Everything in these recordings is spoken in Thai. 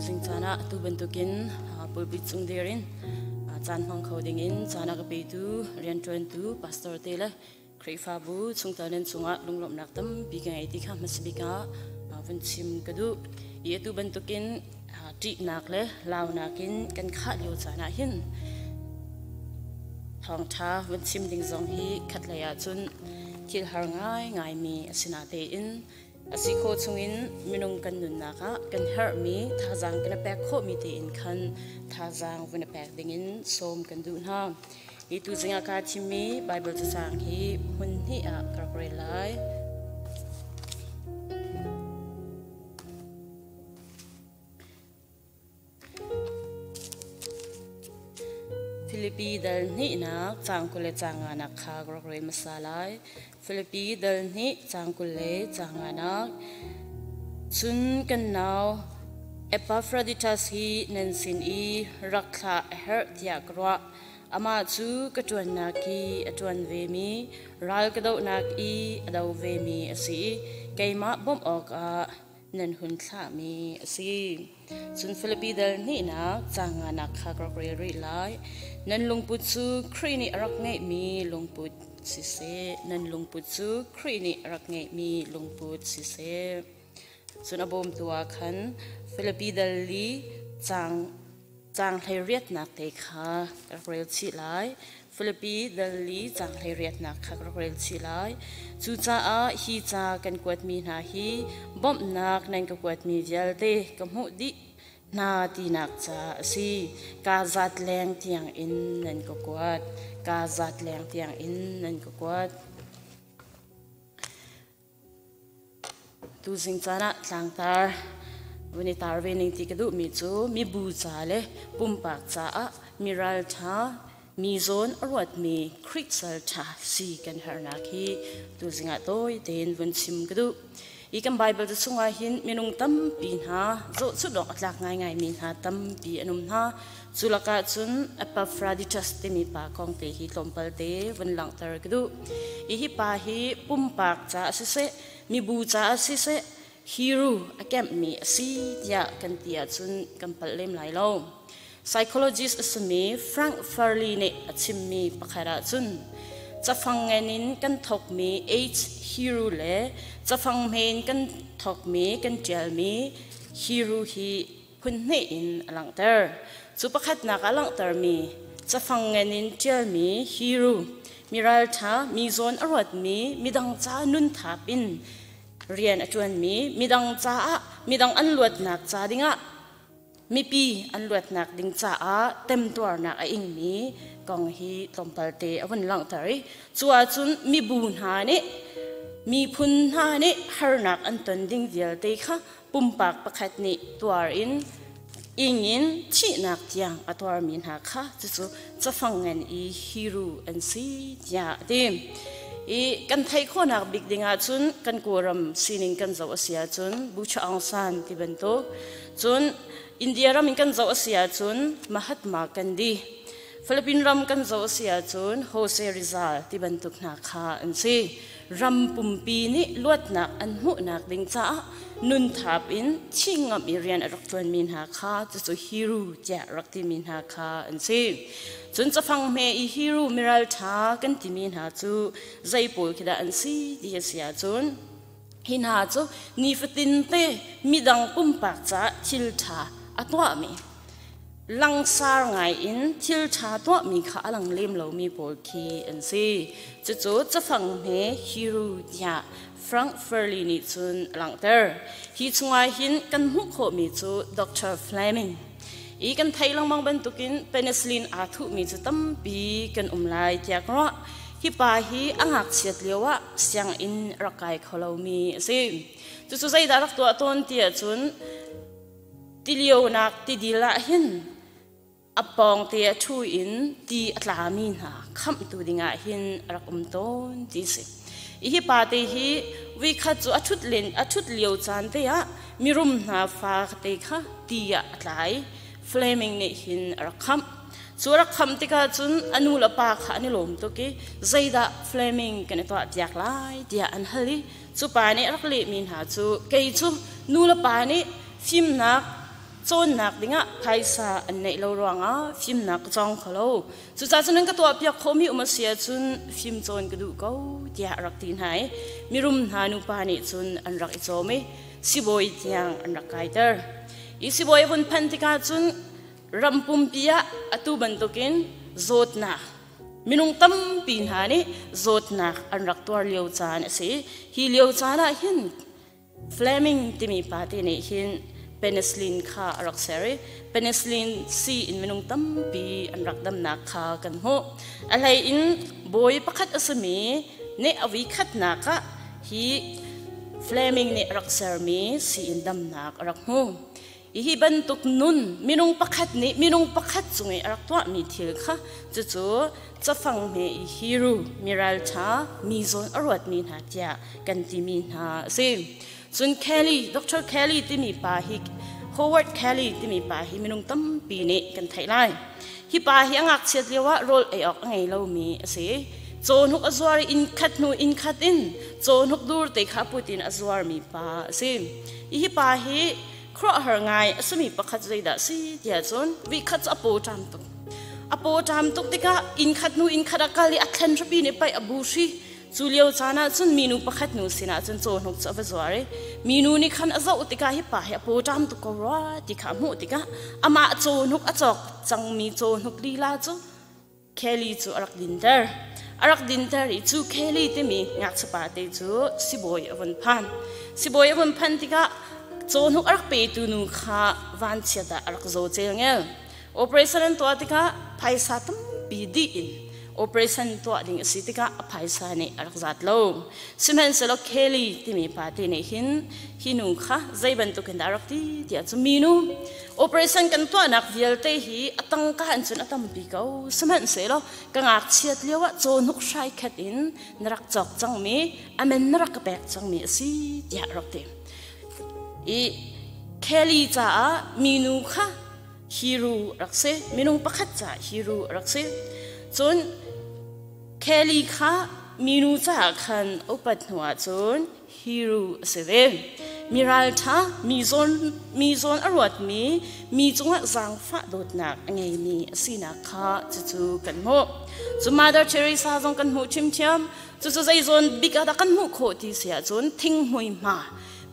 sing chana tu bentukin pulpit chung derin chan hong khoding in chana ka pe tu rian tuen tu pastor tele khrifa bu chung tanen chunga lunglom nak tam bi ga ti kha masbika vun chim kadu ye tu bentukin ti nak le law nakin kan kha liu chana hin thong tha vun chim ding zong hi khatlaya chun thil har ngai mi asina te in asiko chungin minung kan nun naka kan her mi thajang kan pek kho mi te in khan thajang vun pek ding in som kan du na i tu zinga ka chimi bible cha sang hi hun hi a kar lai Philippi dal ni na chang kule changa na kha groi masalai Philippi dal ni chang kule changa na chun kan naw Epaphroditus hi nansin i rakha her tia kra ama chu katun na ki atun ve mi ral kado nak i adaw ve mi asi kaima bom ok a nan hun thla mi asi chun Philippi dal ni na changa na kha groi ri lai nan lungput chu khrini arak ngai mi lungput si se nan lungput chu khrini arak ngai mi lungput si se chun abom tua khan Philippi dal li chang thai riat nak te kha rel chi lai Philippi dal li chang thai riat nak kha rel chi lai chu cha a hi cha kan kwat mi na hi bom nak nan ka kwat mi jal te kamu di na ti nak cha si ka zat leng tiang in nan ko kwat ka zat leng tiang in nan ko kwat tu sing chana tlang tar wini tar vening ti kadu mi chu mi bu cha le pumpak cha a miral tha mi zon arwat mi kritsal tha si kan harna ki tu singa toy ten vun sim kadu ikan bible tu sungai hin minung tam pin ha zo chu dok atlak ngai min ha tam pi anum ha chulaka chun Epaphroditus te mi pa kong te hi tompal te van lang tar kadu I hi pa hi pumpak cha se mi bu cha se hiru akem mi si tia kan tia chun kampal lem lai lo psychologist asmi Frank Farley ne achim mi pakhara chun chafang ngenin kan thok mi h hiru le chafang men kan thok mi kan tial mi hiru hi phun ne in alangter chu pakhat na ka langter mi chafang ngenin tial mi hiru miral tha mi zon arwat mi midang cha nun thapin rian atuan mi midang cha midang anluat nak cha dinga mi pi anluat nak ding cha a tem tuar nak a ing mi kong hi tompal te awan lang tari chua chun mi bun ha ne mi phun ha ne har nak an ton ding dial te kha pumpak pakhat ni tuar in ingin chi nak tiang atwar min ha kha chu chafang ngan I hiru an si ya tim I kan thai kho nak big dinga chun kan koram sining kan zo asia chun bucha angsan ti bento chun India ram kan zo asia chun Mahatma Gandhi Philippine ram kan zo asia chun Jose Rizal ti bantuk na kha an si ram pumpi ni luat nak an mu nak ding cha nun thap in chingam irian arak tuan min ha kha chu hiru ja rakti min ha kha an si chun chafang me I hiru miral tha kan ti min ha chu zaipol khida an si ti sia chun hin ha chu ni fatin te midang pumpak cha thil tha atwa mi langsar ngai in thil tha to mi kha alang lem lo mi pol khi an si chu chafang me hiru ja Frank Farley ni chun langter hi chungai hin kan hu kho mi chu Dr. Fleming I kan thai lang mang ban tukin penicillin a thu mi chu tam pi kan umlai tia kra hi pa hi angak siat lewa siang in rakai kholo mi ase chu sai darak to ton tia chun tilio nak ti dila hin apong tia thu in ti atla min ha kham tu dinga hin rak ton ti se I pa te hi we khat chu athut leo chan te ya mirum na fa te kha ti ya atlai Fleming ne hin rakham sura kham te ka chun anula pa kha ni lom to ki zaida Fleming kan to tiak lai dia an hali chu pa ne rak le min ha chu kei chu nula pa ni phim nak โจนหนักดิ้งอ่ะไพศาอันในเรารวงอ่ะฟิล์มหนักจองเขาเราสุดท้ายจนนั้นก็ตัวเปียกเขามีอุมาเสียจนฟิล์มโจนก็ดูเขาเดียรักตีนหายมีรุมหานุปานิจนอันรักอิโจไม่สิบอยเตียงอันรักไกเตอร์อีสิบอยวันพันธิกาจนรำปุ่มปียะอตุบันตุกินโจดหนักมินุงตั้มปีนหานี่โจดหนักอันรักตัวเลี้ยวจานสิฮีเลี้ยวจานะหินเฟลมิงที่มีปาตินี่หินเพนิซิลินค่ารักเสรีเพนิซิลินซีอินมินุงตั้มปีอันรักดำนักค่ากันโหอะไรอินบอยประคัดอสมีเนอวิคัดนักะฮีเฟลมิงเนรักเสรีมีซีอินดำนักรักโหอีบันตุกนุนมินุงประคัดนี่มินุงประคัดจงไอรักตัวมีเทียค่ะจู่ๆจะฟังเมอีฮิรูมิรัลชามีโซนอรวดมีนาเจียกันที่มีนาซิส่วนเคลลี่ดร.เคลลี่ที่มีปาฮิฮาวาร์ดเคลลี่ที่มีปาฮิมินุงตั้มปีนี้กันไทยไลฮิปาฮิอักเสียเรียกว่าโรลไอออกไงเรามีสิโจนหุกอซวาร์อินคัดนูอินคัดอินโจนหุกดูร์เตขาปุตินอซวาร์มีปาสิฮิปาฮิครอหางไงสมีประคัดใจด่าสิเดียจนวิคัดอโปจามตุกอโปจามตุกติกาอินคัดนูอินคัดกาลีอัคเคนรบีเนไปอบูชีจูเลียวจานะจนมีนูประคัดนูสินะจนโจนุกจะอวสวารีมีนูนี่ขันอซาอุติกาฮิปะฮิอโปจามตุกกรัวติกามุติกาอามาโจนุกอจอกจังมีโจนุกลีลาจูเคลีจูอารักดินเตอร์อารักดินเตอร์จูเคลีที่มีงักสปาเตจูสิบอยอวันพันสิบอยอวันพันติกาโจนุกอารักเปตูนุขาวันเชียดอารักโจเจงเอลโอเปอเรชั่นตัวติกาไพศาลตั้มปีดีอินโอเปอเรชั่นตัวดิ่งสิติกาไพศาลนี่อารักจัดโลซิมันเซลเคลีที่มีปาตินี่หินุขาใจบันตุกันอารักที่เดียจะมีนูโอเปอเรชั่นกันตัวนักเวลเตหีตั้งการจนตั้มปีเก้าซิมันเซลกังอักเชียดเลี้ยวโจนุกใช้ขัดอินนรักจอกจังมีอเมนนรักแบกจังมีสิเดียรักเต็มอีเคลีจ้ามีนูค่ะฮิรูรักเซมีนูประคัดจ้าฮิรูรักเซจนเคลีค่ะมีนูจ้าขันอุปัตหัวจนฮิรูเสเวมีรัลท่ามีโซนอรวดมีจงละสังฟ้าโดดหนักไงมีสีนักค่ะจู่ๆกันโมจุมาดาเชริซาจงกันโมชิมเทียมจู่ๆใจโซนบิกาดกันโมโคติเสียจนทิ้งหวยมา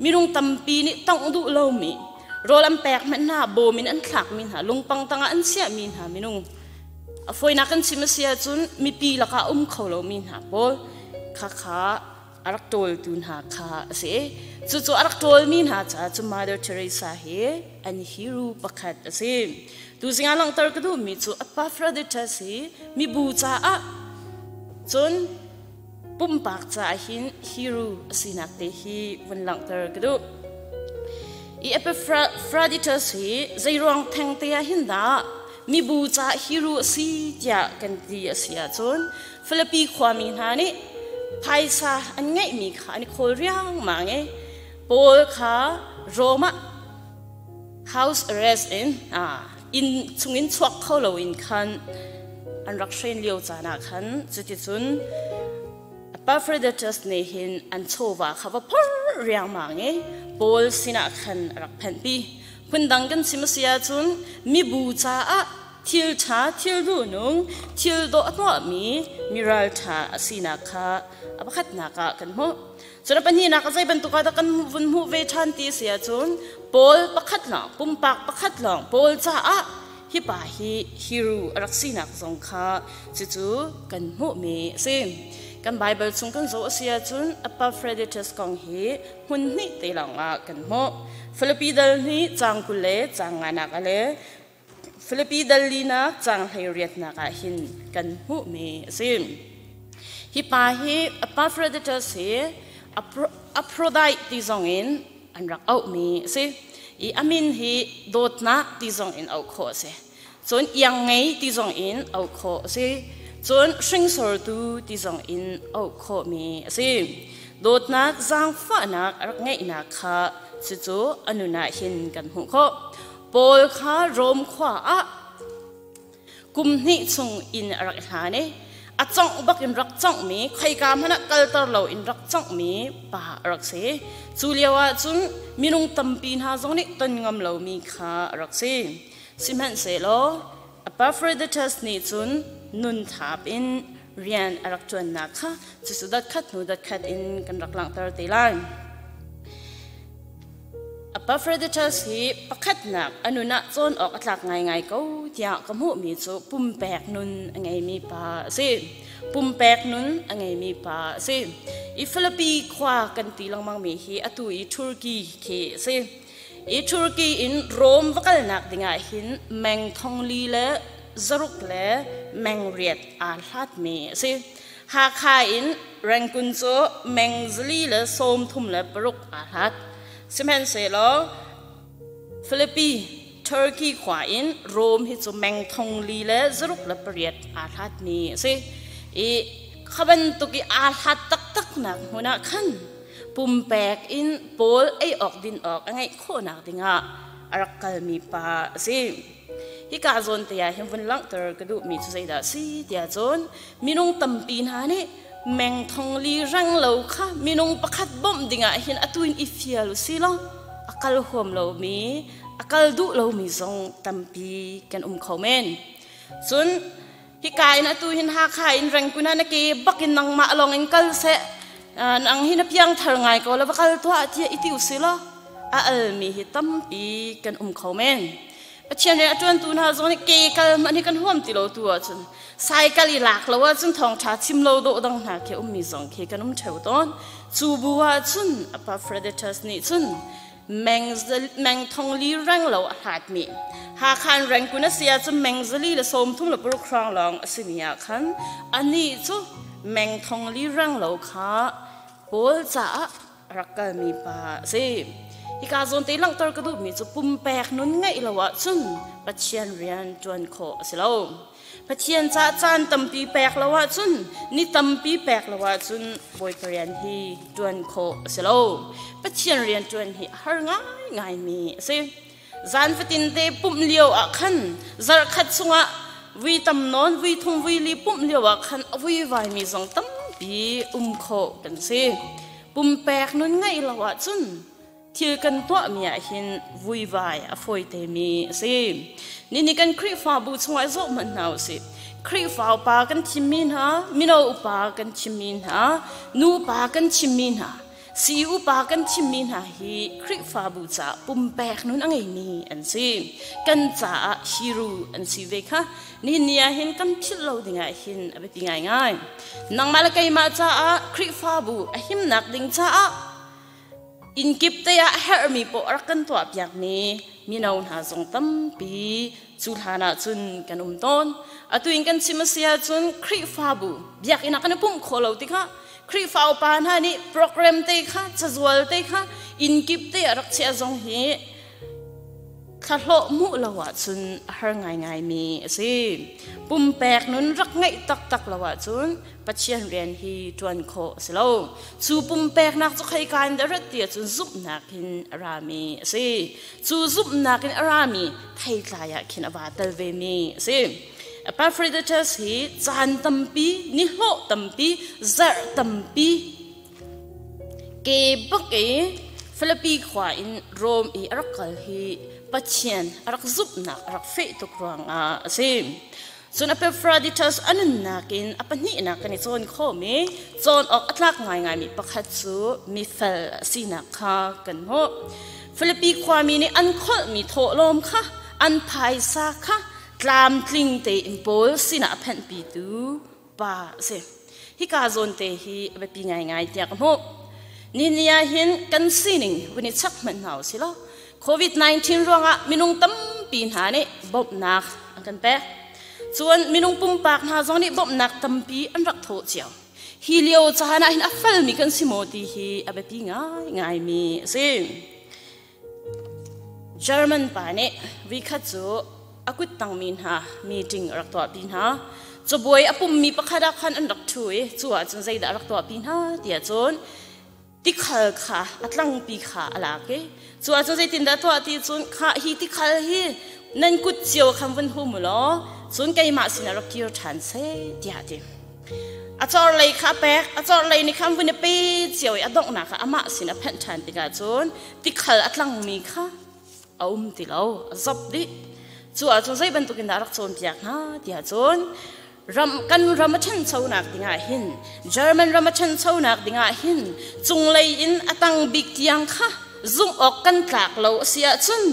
มีลุงตำปีนี่ต้องดูเล่ามีโรลัมแปกมันหน้าโบมินอันขลักมินหาลุงปังตังอันเสียมินหามินุงฝอยนักกันชิมเสียจนมีปีละกาเขาเล่ามินหาโบข้าอารักโตลตุนหาข้าเสียจู่ๆอารักโตลมินหาจ้าจุมาเดอร์เทเรซาเฮอันฮิรูปักขัดเสียดูสิงาลังตร์ก็ดูมีจู่อัปปาฟราเดชเสียมีบูจ้าจนปุ่มปากจ่าหินฮิรูสินักเตฮีวันหลังเตอร์กดูอีเอเปฟราดิเตอร์สีใจรวงแทงเตียหินดามีบูจ่าฮิรูสีเดียกันดีเสียจนฟิลิปปีความมีนานี่ไพศาอันไงมีขาอันโคเรียงมาไงโปลขาโรมา house arrest in ชุงินชวกเขาเราอินคันอันรักเชนเลียวจานาคันจุดที่จุนปาฟรเดชัสเนหินอันโชวาข้าว่าพอเรียงมาไงโปลสินะขันรักแผ่นปีคุณดังกันสิมาเสียจนมีบูชาทิลชาทิลดูนุงทิลโดตัวมีรัลชาสินะข้าอับขัดนักกันโมจนปัญญานักใจบรรทุกกันวุ่นหูเวชันตีเสียจนโปลประคัดหลังปุ่มปากประคัดหลังโปลชาฮิปาฮิรูรักสินักสงข้าจู่ๆกันโมเมซิกันไบเบิลส่งกันโซเซียจุนอัปปาเฟรดิทัสกองเฮหุ่นนี่เตลังกันโมฟิลิปปีดัลนี่จังกุเลจังงานักเลฟิลิปปีดัลลีนักจังไฮเรียตนักหินกันหูเมซิมฮิปาฮิอัปปาเฟรดิทัสเฮอัปโรไดติซองอินอันรักเอาเมซิอีอามินฮิโดดนักติซองอินเอาโคเซส่วนยังไงติซองอินเอาโคเซจนชิงสอร์ตูที่ส่งอินเอาโคมีสิโดดนักจังฟ้านักรักไงนักข้าจู่ๆอนุนาหินกันหัวโคโปลข้ารมขวากุมนิชงอินรักหาเน a chong bak in rak chong mi khai kam hana kaltar lo in rak chong mi pa rak se chuliawa chun minung tampin ha zong ni ton ngam lo mi kha rak se simhan se lo Epaphroditus ni chun nun thap in rian arak chuan na kha chu dat khat nu dat khat in kan rak lang tar te lai Epaphroditus hi pakhat nak anuna chon ok atlak ngai ngai ko tia kamu mi chu pumpek nun angai mi pa se pumpek nun angai mi pa se I Philippi khwa kan ti lang mang mi hi atu I Turkey ke se I Turkey in Rome vakal nak dinga hin meng thong li le zaruk le meng riat a hlat mi se ha kha in rangkun cho meng zli le som thum le paruk a hlat simhen se lo Philippi Turkey khwa in Rome hi chu meng thong li le zaruk le pariat a hlat mi se I khaban tuki a hlat tak tak nak huna khan pumpek in pol ai ok din ok angai kho nak dinga arakal mi pa se hi ka zon te ya him vun lang ter ka du mi chu sei da si tia zon minung tampin ha ni meng thong li rang lo kha minung pakhat bom dinga hin atuin ifial si lo akal hom lo mi akal du lo mi zong tampi kan khomen chun hi kai na tu hin ha kha in rang kuna na ke bakin nang ma long in kal se ang hinapiang thar ngai ko la bakal to atia itiu sila a al mi hi tampi kan khomen pachian re atun tu na zoni ke kal mani kan huam ti lo tu chun sai kali lak lo wa chun thong tha chim lo do dang na ke mi zong ke kan theu ton chu buwa chun Epaphroditus ni chun meng thong li rang lo hat mi ha khan rang kuna sia chun meng zali le som thum la pru khrang long asimia khan ani chu meng thong li rang lo kha pol cha rakal mi pa se hi ka zon te lang tor ka du mi chu pumpek nun ngai lawa chun pachian rian chuan kho asilo pachian cha chan tampi pek lawa chun ni tampi pek lawa chun boy korean hi chuan kho asilo pachian rian chuan hi har ngai ngai mi se zan fatin te pum liao a khan zar khat sunga vi tam non vi thum vi li pum liao a khan vi vai mi zong tam pi kho kan se pumpek nun ngai lawa chun thil kan to mi a hin vui vai a foi te mi se ni kan kri fa bu chunga zo man nau se kri fa pa kan chimin ha mino pa kan chimin ha nu pa kan chimin ha si u pa kan chimin ha hi kri fa bu cha pumpek nun angai ni an se kan cha hiru an si ve kha ni nia hin kan thil lo dinga hin abe ti ngai ngai nang malakai ma cha a kri fa bu a him nak ding cha a in kip te ya her mi po arkan to apyak ni minaw na zong tampi chulhana chun kan ton atu in kan simasia chun kri fa bu biak ina kan pum kholo ti kha kri fa pa na ni program te kha chazwal te kha in kip te arak che zong hi khalo mu lawa chun har ngai ngai mi se pumpek nun rak ngai tak tak lawa chun pachian rian hi tuan kho selo chu pumpek nak chu khai kan da rat tia chun zup nakin arami se chu zup nakin arami thai tlaya khin awa tal ve mi se Epaphroditus hi chan tampi ni ho tampi zar tampi ke bake Philippi khwa in Rome I arakal hi pachian arak zup nak arak fe to krang a se chun Epaphroditus anun nakin apani na kan chon kho me chon ok atlak ngai ngai mi pakhat chu mi fel sina kha kan ho Philippi khwa mi ni an khol mi tho lom kha an phai sa kha tlam tling te in pol sina phan pi tu pa se hi ka zon te hi abe pi ngai ngai tia kam ho ni nia hin kan sining wini chak man hau silo COVID-19 ronga minung tam pin ha ni bob nak kan pe chuan minung pumpak na zong ni bob nak tampi an rak tho chiao hi leo chana hin afal mi kan simoti hi abe pi ngai ngai mi se German pa ne vi kha chu akut tang min ha meeting rak to pin ha chu boy apum mi pakhada khan an rak thui chuwa chun zai da rak to pin ha tia chon tikhal kha atlang pi kha ala ke chuwa chun zai tin da to ti chun kha hi tikhal hi nan kut chiao kham van hu mu lo chun kai ma sin rak kir than se tia ti อาจารย์เลยค่ะแปกอาจารย์เลยในคำวันนี้ปีเจียวอดอกหนักอามาสินะแผ่นชันติกาจนติขลอัดลังมีค่ะเอาติเราจับดิชัวจนใช้บรรทุกินดารักโซนเปียกนะเดียจนรำมาชันเช่านักติงาหินเยอรมันรำมาชันเช่านักติงาหินจุงเลยอินอตังบิกยังค่ะซุ่มออกกันตากเราเสียจน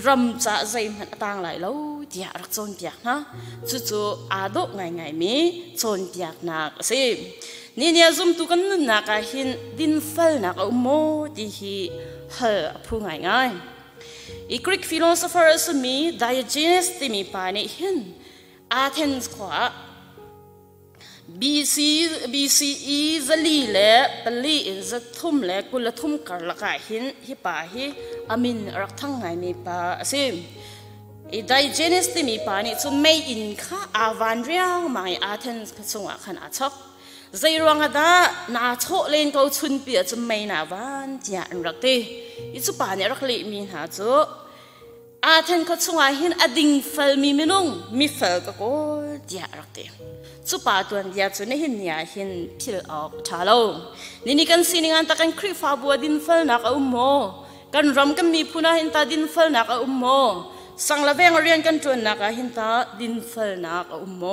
รำจะใจมันต่างหลายเราเดียรักโซนเปียกนะจู่ๆอาดกไงมีโซนเปียกนักสินี่เนี่ยซุ่มตุกันนุ่นนักหินดินเฟลนักอุโมดีฮีเฮผู้ง่ายอีกรีกฟิโลโซเฟอร์สมีไดโอเจเนสที่มีปานิหินอาเทนส์ขวาBCE จะลีเล่ปลีจะทุ่มเล่กุลทุ่มกระกายหินฮิปาฮิอามินรักทั้งไงมีปาสิอีไดเจเนสที่มีปานี่จุนไม่อินค่ะอาวันเรียงมาไออาเทนส์ส่งอาขันอาช็อกใจรวงอาดานาโชเลนเขาชุนเปียจุนไม่นาวันเจียนรักตีอีจุปานี่รักลีมีหาจุอาเทนเขาส่งอาหินอดิ่งเฟลมีมินุงมีเฟลก็โกเจียรักตีสุปาตัวนี้จุนหินเนี่ยหินพิลออกชาโลนี่กันสินิงานตะกันคริฟาบัวดินเฟลนักอุโมกันรำกันมีพูนาหินตาดินเฟลนักอุโมสังละเวงเรียนกันจวนนักหินตาดินเฟลนักอุโม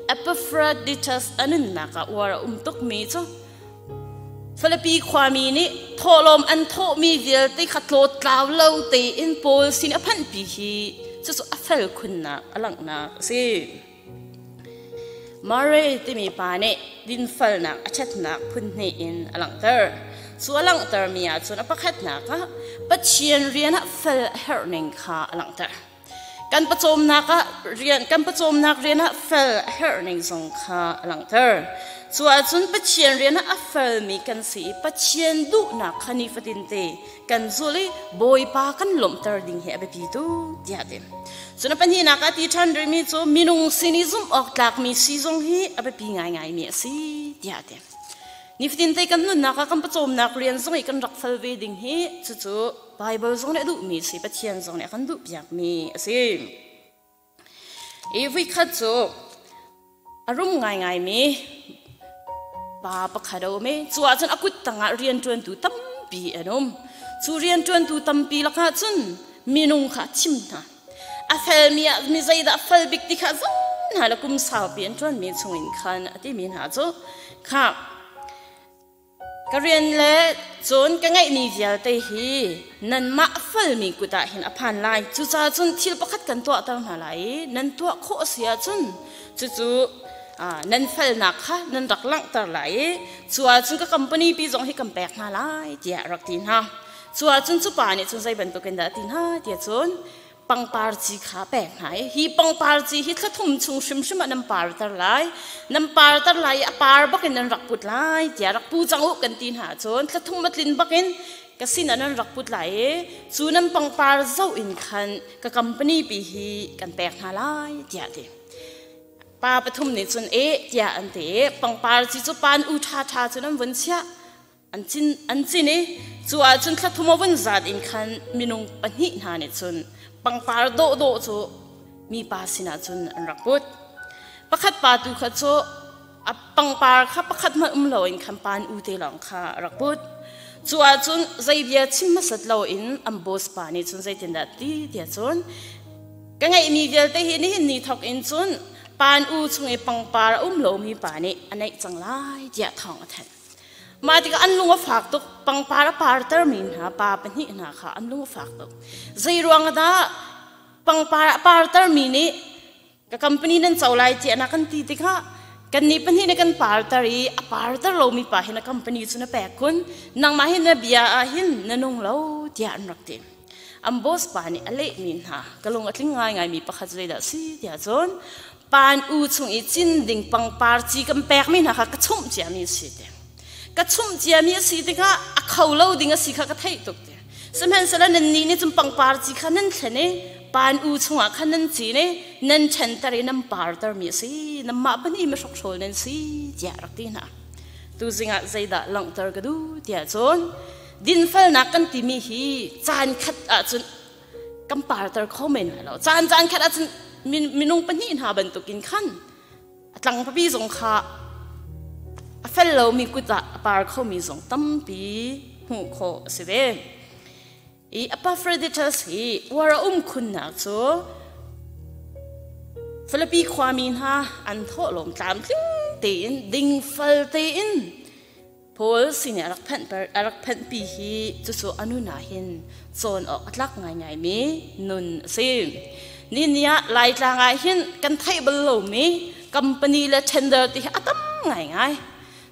เอปฟราดิทัสอันนั้นนักวาระตุกมีจ้ะฟิลิปปีความมีนี่ทอลมอันโทมีเดียติขัดโลดกล่าวเล่าตีอินโพลสินอพันปีฮีจะสุอัฟเฟลคุณนักอลังนักสิมาเรที่มีปานี่ดินเฟลนักอัจฉริยะพุ่นนี่อินอลังเตอร์ส่วนอลังเตอร์มีอาจจะนับขัดนักปัจเจียนเรียนเฟลเฮอร์นิงค่ะอลังเตอร์การประจมนักเรียนการประจมนักเรียนเฟลเฮอร์นิงสงค่ะอลังเตอร์ส่วนจนปัจเจียนเรียนเฟลมีกันสีปัจเจียนดุนักขันิฟตินเตกันสุลีบอยปากันลมเตอร์ดิ่งเหบปีดูเดียดส่วนปัญหานักที่ฉันเรียนมีโจมินุงสินิซุมออกจากมีซีซงฮีอเบปีง่ายมีสิเดียดนิฟตินเตกันนุ่นนักกันประจมนักเรียนซงอีกันรักเฟลเวดิ่งฮีจู่ๆไบเบิลซงเนี่ยดูมีสิปัจเจียนซงเนี่ยกันดูอยากมีสิอีวิคัดโจอารมณ์ง่ายมีปาปะขาดเอาไหมชัวจนอากุดตั้งเรียนจวนตูตั้มปีอันนู้มชัวเรียนจวนตูตั้มปีละค่ะจนมีนุ่งขาชิมนะอาเฟลมีใจดับเฟลบิกติค่ะจนหาละกุมสาวเปลี่ยนจวนมีชงอินขันที่มีหาจูค่ะก็เรียนเล่จนก็ไงมีเดียเตหีนั่นมาเฟลมีกุตาเห็นอภันไลจู่จ้าจนที่ประคัดกันตัวตั้งหาไหลนั่นตัวโคเสียจนจู่นั่นเฟลนักค่ะนั่นรักลังตร์ไหลชัวจนก็คอมพานีปีจงให้กำแพงมาไล่เดียรักทีน่ะชัวจนสุปานี่จนใจบรรทุกันได้ทีน่ะเดียจนปังปาร์จีขาแปลกหายฮีปังปาร์จีฮิตทุ่มชุงชิมน้ำปาร์ตร์ไหลน้ำปาร์ตร์ไหลปาร์บักนั่นรักปุดไหลเดียรักปูจังอุกันทีน่ะจนทุ่มมัดลินบักนก็สินั่นรักปุดไหลจูน้ำปังปาร์เจ้าอินคันก็คอมพานีปีฮีกันแปลกมาไล่เดียดีปาปฐุมนี่จนเดียอันเตะปังปาร์จีจูปานอุทาทาจนน้ำวันเชียอันจินนี่จูอาจนขัดทุ่มวันจัดอินคันมินุงปนิหานี่จนปังปาร์โดจูมีปาสินาจนอันรักปุดประคัดปาตุขัดจูปังปาร์ข้าประคัดมาลอยอินคันปานอุเตลังข้ารักปุดจูอาจนใจเบียชิมมาสัตลอยอินอัมโบสปานี่จนใจเต็นดัดดีเดียจนก็ไงมีเดียเตหินี่ทอกอินจนปานอูชงไอปังปาร์โลมีปานี่อันไหนจังไรเดียทองแทนมาที่ก็อันลุงว่าฝากตุกปังปาร์ปาร์เตอร์มินหาปาเป็นหินาค่ะอันลุงว่าฝากตุกใจรวงดาปังปาร์เตอร์มินี่กับคอมพานีนั้นเจ้าไล่เจียนักกันตีติค่ะกันนี้เป็นหินกันปาร์เตอร์ปาร์เตอร์โลมีปาหินคอมพานีสุนแปลกุนนางมาหินเบียหินนันงเล่าเดียนรักเต็มอัมโบสปานี่อเล็กมินหากลงอัดลิงง่ายมีประคัตใจละสิเดียจนปานอูชงอีจินดิ่งปังปาร์จีกันแปลกไม่นะคะกระชุ่มเจียมีสิเดกระชุ่มเจียมีสิเดค่ะเขาเล่าดิ่งสิค่ะกระไทยตุกเดสมัยสละนันนี่นี่จุ่มปังปาร์จีค่ะนั่นแค่เนี่ยปานอูชงอ่ะค่ะนั่นจีเนี่ยนั่นฉันตระน้ำปาร์ตร์มีสิน้ำมาบันนี่มาชกโชว์นั่นสิเจียรักดีนะตูจิงอ่ะใจด่าหลังตร์ก็ดูเดียจนดินเฟลนักกันที่มีฮีจานขัดอ่ะจนกัมปาร์ตร์เขาไม่หน่อยแล้วจานขัดอ่ะจนมินุงปนิหาบรรทุกินขันตั้งพระพี่สงฆ์ fellow mi kuta par kho mi zong tampi hu kho se ve I Epaphroditus hi wara khun na chu Philippi khwamin ha an tho lom tlam tling te in ding fal te in Paul sine arak phan pi hi chu chu anu na hin chon ok atlak ngai mi nun sim ni nia lai tla ngai hin kan thai bal lo mi company la tender ti atam ngai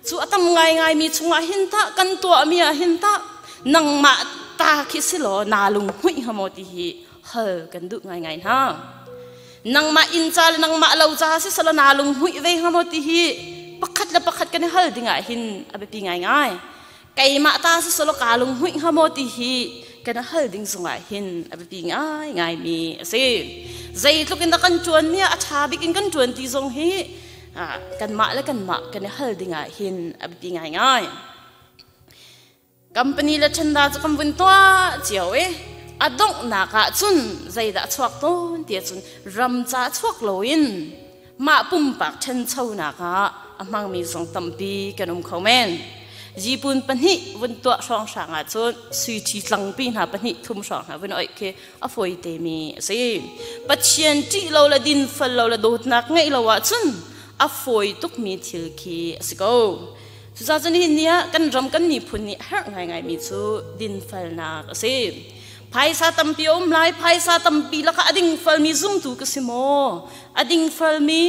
chu atam ngai mi chunga hin ta kan to mi a hin ta nang ma ta khi silo na lung hui hamoti hi hal kan du ngai ha nang ma in chal nang ma lo cha si salo na lung hui ve hamoti hi pakhat kan hal dinga hin abepi ngai kai ma ta si solo kalung hui hamoti hi kan hal ding sunga hin abepi ngai mi ase zai tukin da kan chuan mi a tha bikin kan chuan ti zong hi kan ma kan hal dinga hin abepi ngai company la chanda chu kam bun to chiao adong na ka chun zai da chuak ton ti chun ram cha chuak loin ma pum pak chen chho na ka amang mi song tampi kanum khomen jipun panhi vun to song sanga chon sui thi tlang pi na panhi thum song ha vun oi ke afoi te mi se pathian ti lo la din fal lo la dot nak ngai lo wa chun afoi tuk mi thil ki asiko chuza chen hin nia kan ram kan ni phun ni har ngai mi chu din fal na se phaisa tampi om lai phaisa tampi la ka ading fal mi zum tu ka simo ading fal mi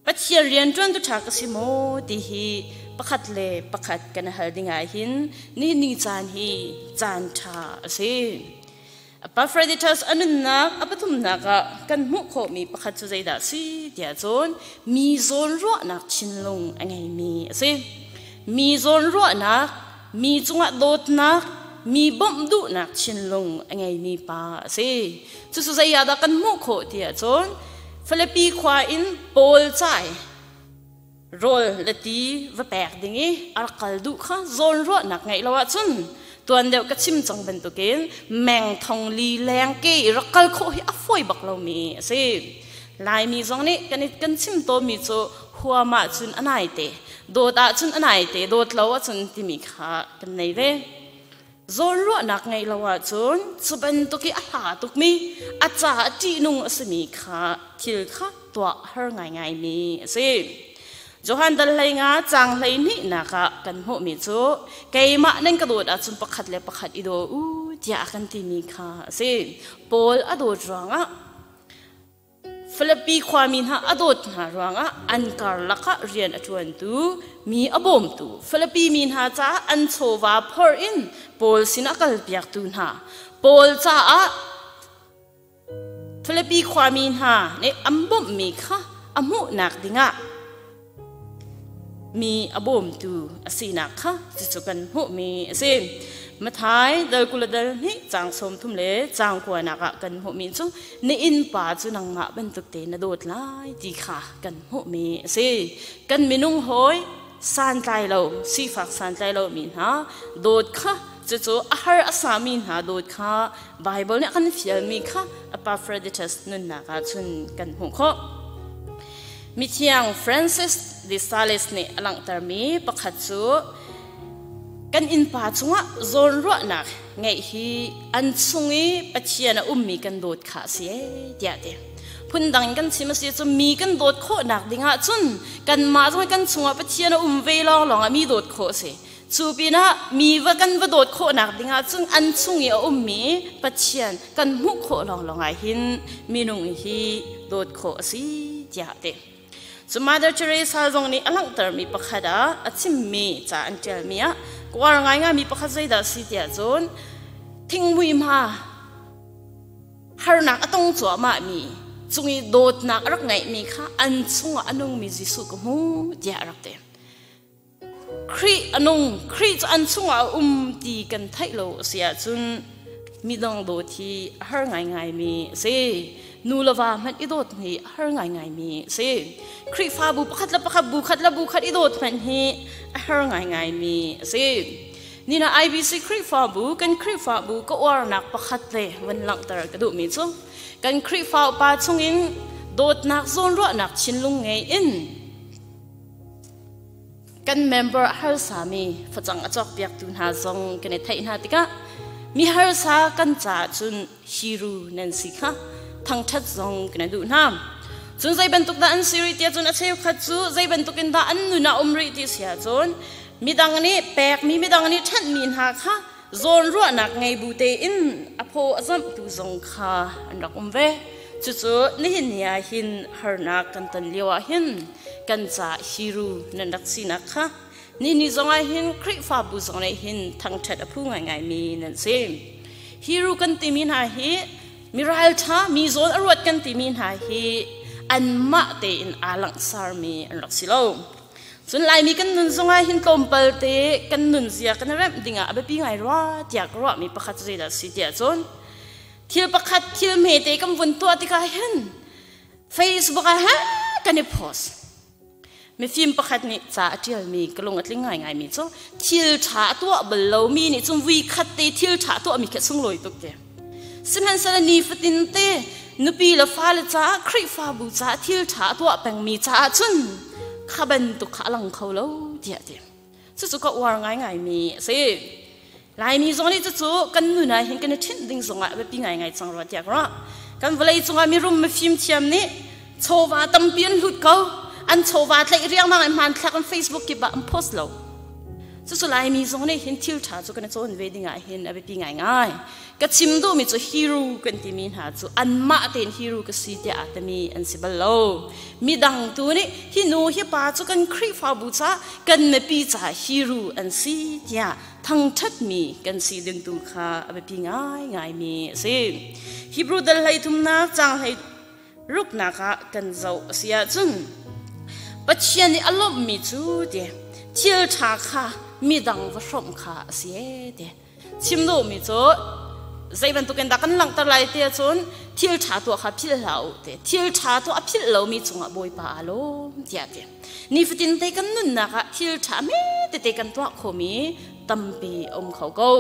pathian rian tron tu thak si mo ti hi pakhat kan hal dinga hin ni chan hi chan tha ase Epaphroditus anunna apathum na ka kan mu kho mi pakhat chu zaida si dia zon mi zon ro nak chinlung angai mi ase mi zon ro nak mi chunga dot nak mi bom du nak chinlung angai mi pa ase chu zai da kan mu kho dia zon Philippi khwa in Paul chai rol lati va pek dingi arkal du kha zon ro nak ngai lawa chun tuan deu ka chim chang ben to ken meng thong li leng ke rakal kho hi afoi bak lo mi ase lai mi zong ni kan chim to mi cho huwa ma chun anai te do ta chun anai te dot lawa chun ti mi kha kan nei ve zon ro nak ngai lawa chun chuban to ki aha tuk mi acha ti nung asmi kha thil kha to har ngai mi ase Johan dal lai nga chang lai ni na ka kan ho mi chu keima nen ka dot a chun pakhat ido u tia kan ti mi kha ase Paul adot ranga Philippi khwamin ha adot na ranga ankar laka rian atuan tu mi abom tu Philippi min ha cha an chowa phor in Paul sinakal piak tu na Paul cha a Philippi khwamin ha ne ambom mi kha amu nak dinga mi abom tu asina kha chu kan hu mi ase mathai dal kula dal ni chang som thum le chang kwa na ka kan hu mi chu ni in pa chu nang ma ban tuk te na dot lai ti kha kan hu mi ase kan minung hoi san tai lo si fak san tai lo min ha dot kha chu ahar asamin ha dot kha bible ne kan fial mi kha Epaphroditus nun na ka chun kan hu kho mi chiang Francis de Sales ne alang tarmi pakhat chu kan in pa chunga zon ro nak ngai hi an chungi pathian ummi kan dot kha se tia te phundang kan chima se chu mi kan dot kho nak dinga chun kan ma jong kan chunga pathian ve long mi dot kho se chu pina mi wa kan wa dot kho nak dinga chung an chungi ummi pathian kan mu kho long ai hin minung hi dot kho si tia te so Mother Teresa zong ni alang termi pakhada achim mi cha an tel mia kwar ngai nga mi pakha zai da si tia zon thingmui ma har nak atong chu ma mi chungi dot nak rak ngai mi kha an chunga anung mi jisu ko mu dia rak te khri an chunga ti kan thailo sia chun mi dong do thi har ngai mi se nulawa man idot ni har ngai mi se khri fa bu pakhat la bu khat idot man hi har ngai mi se ni na IBC khri fa bu ko war nak pakhat le wan lang tar ka du mi chu kan khri fa pa chungin dot nak zon ro nak chinlung ngei in กัน member ฮาร์สามีฝจังอจอกเปียกตุนหาซองกันในไทยนาติกะมีฮาร์สากันจ่าจุนฮิรูนันสิค่ะทั้งชัดซองกันในดูน้ำจุนใจบรรทุกดาอันซีรีตีจุนอาเชียขัดจูใจบรรทุกินดาอันนุนาอุมริตีเสียจุนมีดังนี้แปลกมีดังนี้ชัดมีนหาค่ะโซนรัวหนักไงบูเตอินอโพอซัมตุซงค่ะอันรักเวจู่ๆนี่เนี่ยหินฮาร์นักกันตันเลียวหินกันจ่าฮิรูนันรักสินักค่ะนี่จงไอหินคริฟาบุจงไอหินทั้งชัดอพูง่ายมีนั่นสิฮิรูกันติมินหาฮิมิราลชามีโซนอรวดกันติมินหาฮิอันมาเตอินอาลังซาร์มีอันรักสิโลส่วนลายมีกันนุนจงไอหินตอมเปลเตกันนุนเสียกันเริ่มดิ่งอ่ะแบบปีไงรัวเดียกรัวมีประคัตใจดัสิเดียจนที่ประคัตที่เมเตกันวนตัวที่กาเห็น Facebook ฮะกันเนี่ยโพสมีฟิล์มประคัตนี่จ่าที่มีกระลงอัดลิงง่ายมีจ้ะที่ฉาตัวเบลล์มีนี่จงวีคัตเตที่ฉาตัวมีแค่ส่งลอยตุกเตสิ่งนั้นสารนีฟตินเตนุปีละฟ้าละจ้าคริฟ้าบูจ้าที่ฉาตัวแปงมีจ้าจุนข้าเป็นตุกขาลังเขาแล้วเดียสุดก็วางง่ายมีสิลายมีตรงนี้จู่ๆกันนู่นน่ะเห็นกันทิ้งดิ่งตรงอ่ะแบบง่ายจังรถเดียกว่ากันเวลาตรงอ่ะมีรูมมีฟิล์มเทียมนี่โชว์ว่าตั้มเปลี่ยนหุ่นเขาอันโชว์ว่าเลยเรียกมาอันมันทักกัน Facebook กี่บาทอันโพสต์แล้วจู่ๆลายมีตรงนี้เห็นทิวชาจู่กันจู่เวดิ่งอ่ะเห็นแบบง่ายก็ชิมดูมีจู่ฮีโร่กันที่มีหาจู่อันมาเต็นฮีโร่ก็สีเดียอาจจะมีอันสิบล้อมีดังตัวนี้ฮิโนฮิปาจู่กันคริฟ้าบูชากันไม่ปีจ่าฮีโร่อันสีเดียทั้งชัดมีกันสีดึงตัวข้าแบบง่ายมีสิฮิบรูดัลให้ทุ่มนักจังให้รุกนักกันเจ้าเสียจุนปัจจัยนี้อารมณ์มีจูเดียเที่ยวชาข้ามีดังวสมข้าเสียเดียชิมดูมีจูใจบรรทุกันดักกันหลังตะไลเตียจุนเที่ยวชาตัวข้าพิลเหลาเดียเที่ยวชาตัวพิลเหลามีจงอ่ะบอยปาโลเดียเดียนี่ฟิตินเตกันนุ่นนักเที่ยวชาไม่เตกันตัวโคมีตั้มปีเขาก็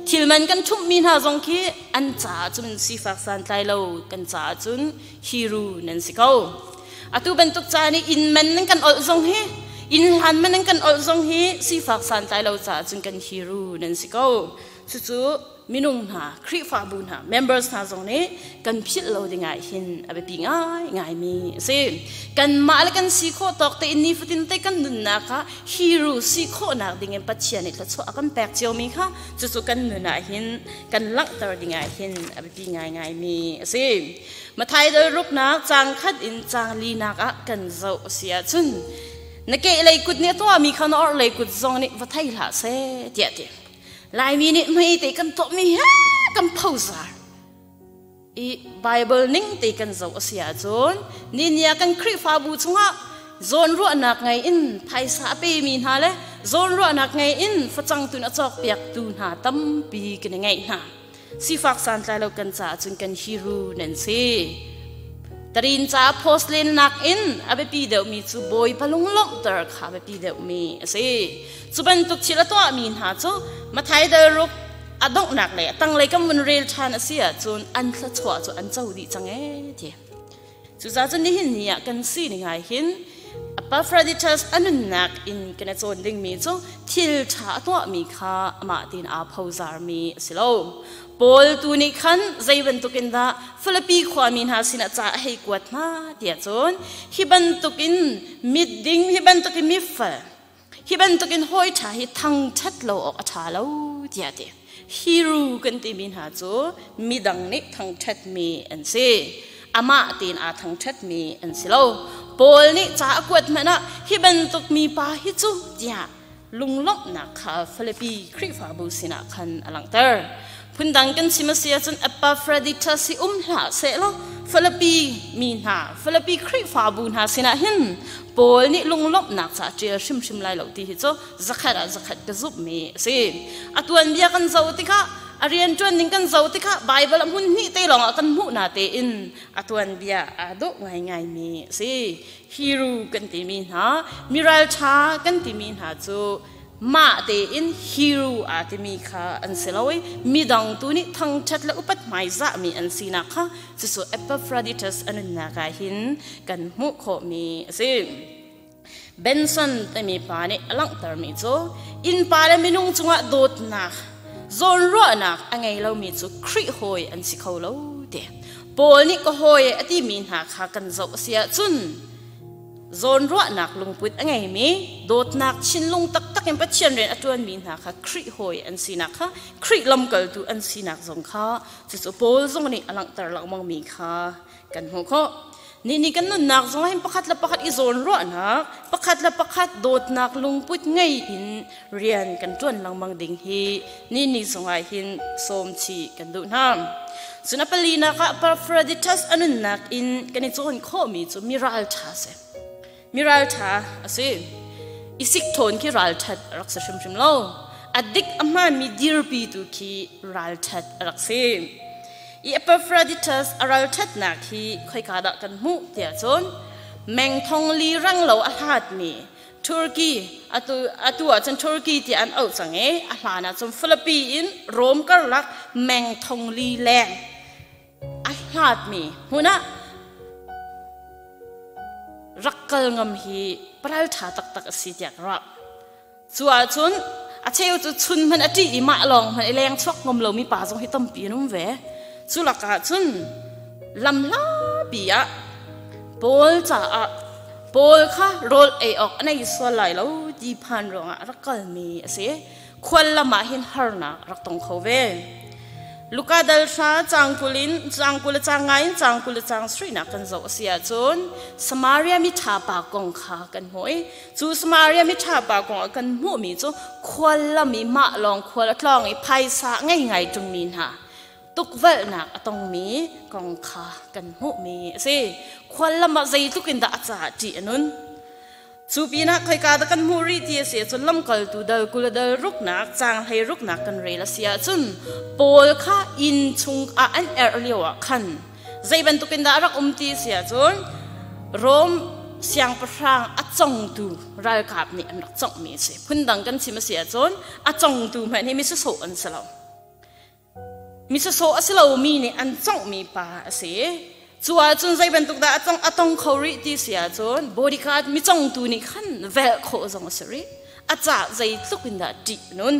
ที่มันกันชุ่มมีหาจงคีอันจ่าจุนสีฝักสันใจเรากันจ่าจุนฮีโร่นั่นสิเขาอาตุเป็นตุกจานี่อินมันนั่งกันอดจงฮีอินหันมันนั่งกันอดจงฮีสีฝักสันใจเราจ่าจุนกันฮีโร่นั่นสิเขาจู่ๆมินุงหาคริฟาบุญหา members หาจงนี้กันพิจเราได้ง่ายหินอะไรปีง่ายมีสิกันมาแล้วกันสีโคตอกแต่อินนี่ฟุตินเตกันนุนนักค่ะฮีโร่สีโคนักดิ่งเงินปัจเจียนี่ละชัวกันแปลกเจียวมีค่ะจู่ๆกันนุนนักหินกันลักตระดิ่งง่ายหินอะไรปีง่ายมีสิมาไทยโดยรูปนักจางคัดอินจางลีนักกันเจ้าเสียจุนนักเกลัยกุดเนี่ยตัวมีขนอเลยกุดจงนี่ว่าไทยละเสียเดียลายมีนี่ไม่ตีกันตัวมีฮะกันพาวซาอีไบเบิลนิ่งตีกันเจ้าเสียจนนี่เนี่ยกันคริฟ้าบูชงะโซนรัวนักไงอินไทยสาปีมีหาเลยโซนรัวนักไงอินฟัจังตุนอจอกเปียกตุนหาตั้มปีกันไงฮะสีฝักสันใจเรากันจ่าจนกันฮีโร่นั่นสิตรินจ่าโพสเลนนักอินอาเบปีเดวมีจูบอยพลุงลงตร์ค่ะอาเบปีเดวมีสิจูบันตุกชิลตัวมีหาจูมาไทยเดรุกอดงนักเลยตั้งเลยก็มันเรียลชานะเสียจนอันละชัวจนอันเจ้าดีจังเอ๋ทีจูจ่าจนนี่เห็นเนี่ยกันสินี่ไงเห็นอปาฟราดิชัสอันนั้นนักอินกันจนดิ่งมีจูทิลชาตัวมีค่ะมาตินอาพาวซาร์มีสิโลปอลตูนิคันใจบรรทุกินดาฟิลิปปีความมีหาสินะจ่าให้กวดมาเดียจนฮิบันทุกินมิดดิ้งฮิบันทุกินมิฟฮิบันทุกินห้อยชาฮิทั้งชัดโลออกชาโลเดียเดียฮีโร่กันที่มีหาจูมิดังนิทั้งชัดมีอันซีอามาตีนอาทั้งชัดมีอันสิโลปอลนี่จ่ากวดมานะฮิบันทุกมีปาฮิจูเดียลุงลบนักข้าฟิลิปปีคริฟาบูสินะคันอลังเตอร์พุ่นดังกันสิมาเสียจนอปาฟราดิทัสสิหาเสลฟิลิปปีมีหาฟิลิปปีคริฟาบูนหาสินะหินปอลนี่ลุงลบนักจ่าเจียชิมไล่เหล่าที่ฮิโซจักรกระซุบมีสิอตัวนี้กันเจ้าติกะอาเรียนจวนนิ่งกันเจ้าติกะไบเบิลมุ่นนี่เตลองกันมุ่นาเตอินอตัวนี้อาดุง่ายมีสิฮีโร่กันที่มีหามิราลชากันที่มีหาจูมาเตอินฮีโร่อาจมีค่ะอันเสลาวยมีดังตัวนี้ทั้งชัดและอุปัตไม่จะมีอันสีนักค่ะจะส่งเอปเปอร์ฟราดิทัสอันนั้นนักหินกันมุขมีสิ Benson แต่มีปานี่หลังเตอร์มีจูอินปาเลมินุงจุงะโดดนักโซนรัวนักอังไงเรามีจูคริหอยอันสิเขาเราเดปอลนี่ก็หอยอดีมีหาขากันโซเสียจุนโซนรัวนักลุงปุดอังไงมีโดดนักชินลุงตักตักยังปัจเจียนเรียนอจวนมีหาขาคริหอยอันสินักค่ะคริลำเกิดดูอันสินักสงข้าจะจูปอลสงนี่หลังเตอร์หลังมองมีค่ะกันหัวข้อนี่กันนุ่นนักสงให้ประคัดละประคัดอีโซนรัวนักประคัดละประคัดโดดนักลุงปุดไงอินเรียนกันจวนหลังมังดิ่งฮีนี่สงให้หินสมชีกันดูน้ำส่วนอัปลีนักปาฟราดิทัสอันนักอินกันในโซนข้อมีจูมิราลชาเซมิราลชาสิอิสิกโทนที่รัลชัดรักษาชิมโลอดิกอามามีดีร์ปีตุคีรัลชัดรักษาอีเปฟราดิทัสรัลชัดนักที่ค่อยกาดกันมุเดียจนแมงทองลีรังเหลาอาหารมีตุรกีตัวจนตุรกีที่อันเอาสังเกอาหารจนฟิลิปปินส์โรมก็รักแมงทองลีแรงอาหารมีหัวหน้ารักกันงำฮีปราลชาตักสิจากรักส่วนชนอาเชียวจุชุนมันอดีอิมาลองมันแรงชกงมเหลามีป่าทรงให้ต้มปีนุ่มแหวสุลักาชนลำลาปีอะโปลจ่าโปลค่ะโรลเอออกในส่วนไหลแล้วจีพันรองรักกันมีเสียควรละมาหินฮาร์นักรักตรงเขาเวลูกาเดลชาจางกุลินจางกุลจางไงจางกุลจางสรีนักกันโจเสียจนสมาเรียมิชาปากงขากันหอยจูสมาเรียมิชาปากงกันหัวมีจูควรละมีมาลองควรละทองไอ้ไพศาลง่ายๆตรงนี้ฮะตุกเวลนักตรงมีกองขากันหัวมีสิควรละมาใจตุกินดาจ่าจีนุนสูปีนักเคยการกันมูรีที่เสียจนลำกลตูเดลกุลเดลรุกนักจางให้รุกนักกันเรลเสียจนโปลค่าอินชุงอันเลียวขันใจบรรทุกินดารักตีเสียจนโรมเสียงประทางอัจงตูรายกับนี่อันรักจงมีเสียพุ่นดังกันสิมาเสียจนอัจงตูแม่นี่มิสโซอันสลาวมิสโซอันสลาวมีนี่อันจงมีป่าเสียจวนจนใจเป็นตุกดาอัตงเขาริที่เสียจนบริการมิจงตูนี่ขันเวลโคจงสริอาจารย์ใจตุกินดาจีนุน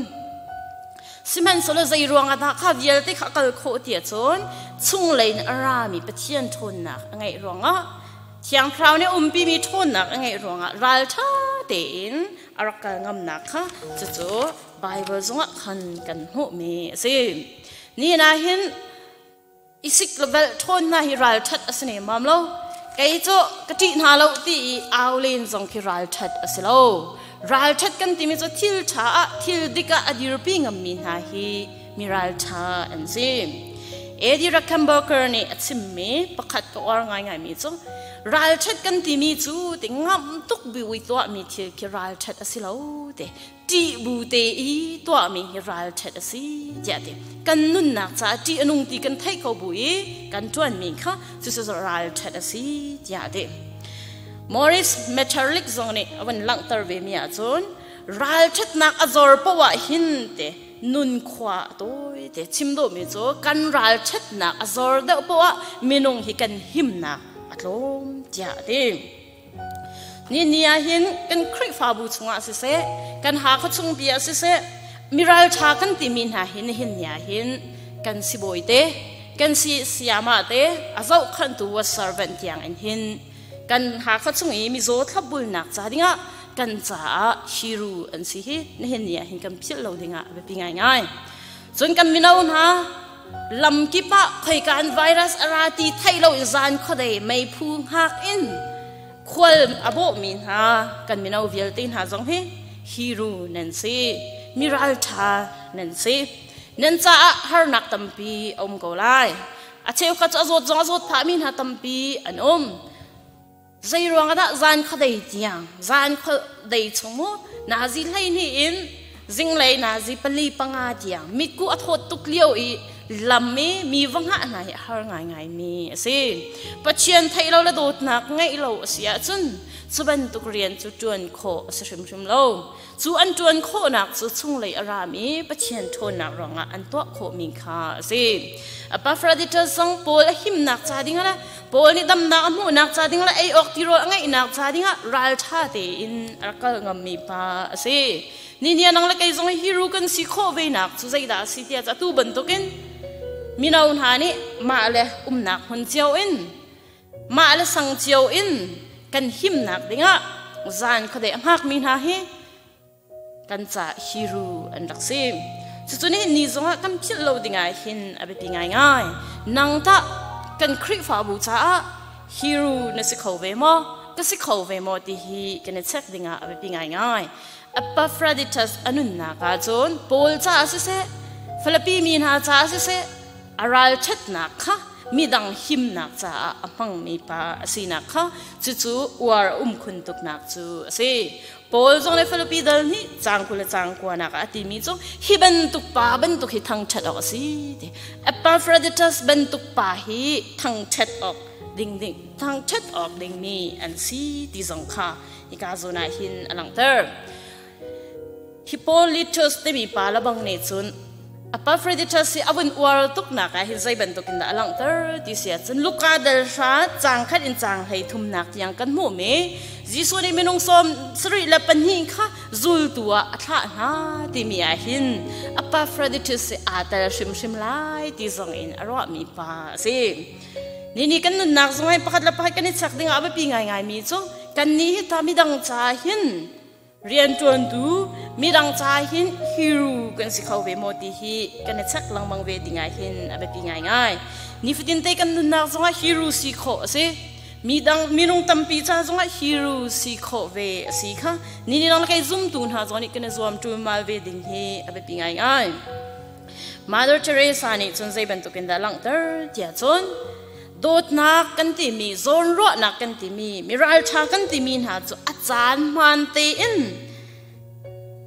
สิมันสโลใจรวงอาตาข้าเดียร์ที่ข้ากัลโคเตียจนชุ่งเลยนอารามีปะเทียนทนนักไงรวงอ่ะเทียงคราวเนี่ยปีมีทนนักไงรวงอ่ะรัลท่าเดินอารักกันงำนักค่ะจู่ๆไบเบิลจงอ่ะขันกันหัวมีสินี่นะเห็นอิสิกเลเวลทนนะฮิรัลชัดอสเนมามโลไกโจกตินาโลตีอาวเลนจงฮิรัลชัดอสโลรัลชัดกันที่มีโจทิลชาทิลดิกาอดีรปิงมีนาฮีมีรัลชาอันซิมเอดีรักคัมเบอร์เกอร์นี่อัดซิมมีประคัดก็ว่าง่ายๆมีโจรัลชัดกันที่มีจูติงามตุกบิวิตัวมีทิลคิรัลชัดอสิโลเดจีบูเตอีตัวมีฮิรัลชัดอสิเจติกันนุ่นนักจ้าจีอนุงตีกันไทยเขาบุยกันจวนมีค่ะสุดๆรัลชัดอสิเจติมอริสเมทัลลิกซงนี่วันหลังตร์เวมีอาจนรัลชัดนักอจอร์ปวะหินเตนุนขวาตัวเตชิมโดมีโจกันรัลชัดนักอจอร์เดปวะมีนุงฮิกันหิมนักอัตโลมเจตินี่อาหินกันคริฟาบูชงอาศิเสกันหาขชงเบียศิเสมิรัลชากันติมินหาหินเนี่ยหินกันสิบอยเตกันสิสยามาเตอาเจ้าขันตัวเซอร์เวนต์อย่างหินกันหาขชงมิโซทับบุลนักจ้าดิงะกันจ้าฮิรูอันสิฮินี่เนี่ยหินกันพิจเราดิงะแบบง่ายๆส่วนกันมินาวนฮะลำกิปะเคยการไวรัสอาราตีไทยเราอิจานเขาได้ไม่พูงหักอินควรอโบมีนฮะกันมีนาวิลตินหาจงเฮฮีรูนันซีมิรัลชานันซีนันจ้าฮาร์นักตัมปีอมโกไลอาเชียวขัดจอดพามินหาตัมปีอันใจรวงกันจานขดเดียงจานขดชงโมนาซีไลนี่อินจิงไลนาซีปลีปังอาเดียงมิกูอัดหดตุกเลี้ยวอี ลำมีวังหะไงหาไงมีสิปัจเจียนไทยเราละโดดหนักไงเราเสียจนสุบันตุกเรียนจุจวนโคสชิมเราจูอันจวนโคหนักจุชุ่งเลยอารามีปัจเจียนโทนหนักรองอันตัวโคมิงคาสิปาฟราดิเตอร์สังโปลหิมหนักจาดิงละโปลนี่ดำหนักมูหนักจาดิงละไอออกติโรไงหนักจาดิงละรัลชาเตอินรักงมีปาสินี่เนี่ยนังละไกจงฮิรูกันสิโคเวนักจุใจดาสิเตียจะตูบันตุกินมีนาอุนหานี่มาเลยหนักคนเจียวอินมาเลยสังเจียวอินกันหิมหนักดิงะจานเขาเดะมากมีนาฮีกันจะฮิรูอันดักซิมจุดนี้นี่จงะกันคิดเราดิงะหินอเบติง่ายง่ายนังตะกันคริฟ้าบูชาฮิรูนั่นสิเขาเวมอก็สิเขาเวมอที่ฮีกันเช็คดิงะอเบติง่ายง่ายอัปปาฟราดิทัสอนุนนักอาจนโพลจ้าสิเซฟิลิปปินส์หาจ้าสิเซอารัลชัดนักค่ะมีดังหิมนักจ้าอังมีปาสินักค่ะจู่ๆวาร์คุณตุกนักจู่สิโพลจงในฟิลิปปินส์นี่จางกุลจางกว่านักอาทิมีจงฮิบันตุกปาบันตุกฮิทั้งชัดออกสิอัปปาฟราดิทัสบันตุกปาฮิทั้งชัดออกดิ่งทั้งชัดออกดิ่งมีอันซีที่จงค่ะอีกาโซนาหินอลังเตอร์ฮิปโปลิทัสเตมีปาลบังเนจุนอัปปาฟราดิทัสสิอวันอวาร์ตุกนักฮิใจบันตุกินดาอลังเตอร์ที่เสียจนลูกาเดลชาจางขัดอินจางให้ทุ่มนักยังกันหมู่เมจิสุนีมินุงสมสริเลปันหิงค่ะจุลตัวอัฐานาที่มีอาหินอัปปาฟราดิทัสสิอาเตลชิมไลที่จงอินอรวมีปาสินี่กันนุนนักจงให้ประคัดละประคัดกันนิสักดิ่งอาบปีง่ายมีจงกันนี้ทำให้ดังใจหินเรียนจวนดูมีดังใจหินฮิรูกันสิเขาเวโมติฮีกันเช็คลังบังเวดิง่ายหินอาเบปีง่ายนี่ฟินเตกันนุนนักจงฮิรูสิโคสิมีนงตัมปีจ้าจงฮิรูสิโคเวสิค่ะนี่นังละไกซุ่มตูนหาจงนี่กันจวมจูมาเวดิงฮีอาเบปีง่ายมาดอร์เทเรซานี่จนใจบรรทุกินดาลังเตอร์เดียจนโดดนักกันที่มีโซนรัวนักกันที่มีรัลชากันที่มีหาจุอาจารย์มันเตอิน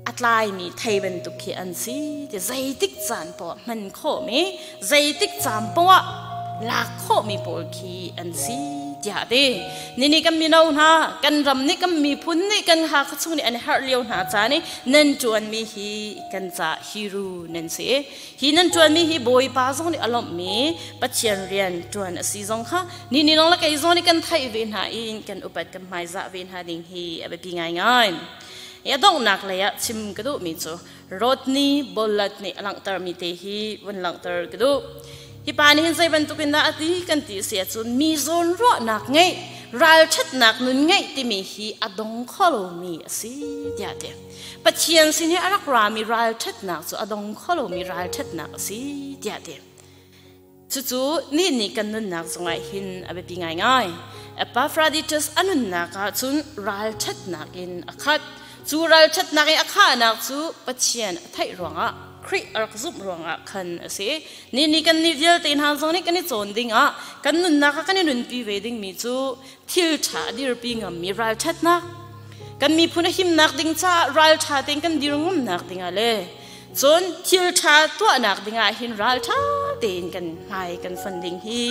อัตไลมีไทยเป็นตุกขีอันซีที่ใจติกจานปอมันโคมีใจติกจานปอลากโคมีปอลขีอันซีเดียดีนี่กันมีนาหน้ากันรำนี่กันมีพุ่นนี่กันหาขชุนี่อันฮาร์เลียวหาจานี่นั่นจวนมีฮีกันจะฮิรูนั่นสิฮีนั่นจวนมีฮีบอยป้าจงนี่อารมณ์มีปัจเจียนเรียนจวนสีจงค่ะนี่น้องละกันจงนี่กันไทยเวียนหาอินกันอุปัตกันไม่จะเวียนหาดิ่งฮีแบบปีง่ายอย่าต้องหนักเลยอะชิมกระดูมีจูรถนี้บอลลัดนี่หลังเตอร์มีเตฮีวันหลังเตอร์กระดูฮิปานี่เห็นใจบรรทุกินดาตีกันตีเสียจนมีโซนรัวหนักไงรัลชัดหนักนุ่นไงที่มีฮีอดงขโลมีสิเดียดปัจเจียนสิเนี่ยรักรามีรัลชัดหนักจูอดงขโลมีรัลชัดหนักสิเดียดจู่ๆนี่กันนุ่นหนักจงไอหินอาเบปีง่ายอัปปาฟราดิทัสอนุนนักจุนรัลชัดหนักอินอคัดจูรัลชัดนักอินอคัดนักจูปัจเจียนไทยรวงอ่ะคริอักซุบรวงอ่ะคันสินี่กันนี่เดียวตีนหาจงนี่กันนี่โจนดิ่งอ่ะกันนุ่นนักกันนี่นุ่นปีเวดิ่งมีจูทิลชาดิรปีงมีรัลชัดนักกันมีพุ่นหิมนักดิ่งจ้ารัลชาดิ่งกันดิรงุมนักดิ่งอะไรจนทิลชาตัวนักดิ่งอ่ะหินรัลชาดิ่งกันหายกันฟันดิ่งฮี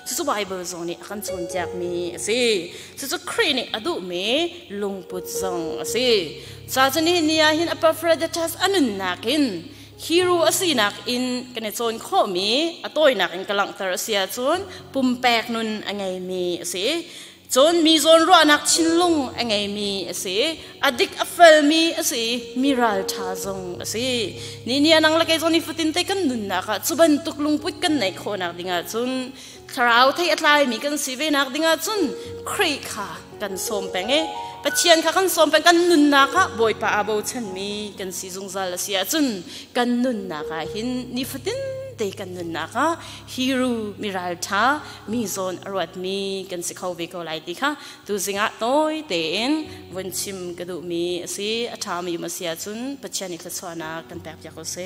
จู่ๆไบเบิลจงนี่กันโจนจากมีสิจู่ๆครินี่อดุมีลุงปุจจงสิซาจนี่นี่หินอัปปาฟราดิทัสอนุนนักอินฮิรูอสีนักอินกันในโซนข้อมีอตัวนักอินกำลังตระเสียจนปุ่มแปกนุนอังไงมีสิจนมีโซนรัวนักชินลุงอังไงมีสิอดิกอัฟเฟลมีสิมีรัลชาจงสินี่นังละไกจนนี่ฟุตินเตกันนุนนักจุบันตุกลุงปุยกันในโคนักดิ่งจนคราวไทยอัตไลมีกันสีเวนักดิ่งจนครีค่ะกันสมเป็งปัจเจียนค่ะกันสมเป็นกันนุนนักบอยป้าอาโบชันมีกันสีจงซาลเสียจุนกันนุนนักหินนิฟตินเตกันนุนนักฮิรูมิรัลชามีโซนอรวดมีกันสิเขาเวกไลติค่ะตูสิงะโต้ยเตนวันชิมกระดูมีสิอาชามีมาเสียจุนปัจเจียนอีกสวานากันแปบจากเขาเซ